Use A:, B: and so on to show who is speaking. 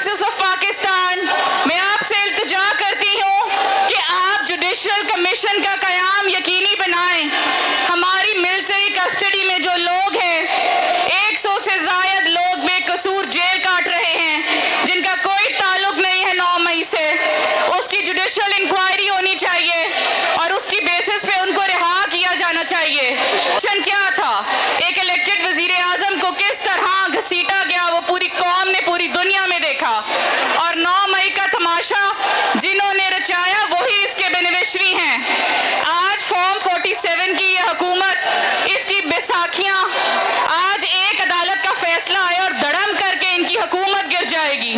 A: Justice of Pakistan, मैं आपसे इल्तिजा करती हूँ कि आप जुडिशल कमीशन का क़याम यकीनी बनाएं। हमारी मिलिट्री कस्टडी में जो लोग हैं, 100 से ज़ायद लोग बेकसूर जेल काट रहे हैं, जिनका कोई ताल्लुक नहीं है 9 मई से। उसकी जुडिशल इंक्वायरी होनी चाहिए और उसकी बेसिस पे उनको रिहा किया जाना चाहिए। मिशन क्या था? एक इलेक्टेड वजीर आजम को किस तरह घसीटा गया, वो पूरी कौम ने, पूरी दुनिया में देखा। और 9 मई का तमाशा जिन्होंने रचाया वही इसके बेनिफिशरी हैं। आज फॉर्म 47 की ये हुकूमत, इसकी बैसाखियां, आज एक अदालत का फैसला आया और धड़म करके इनकी हुकूमत गिर जाएगी।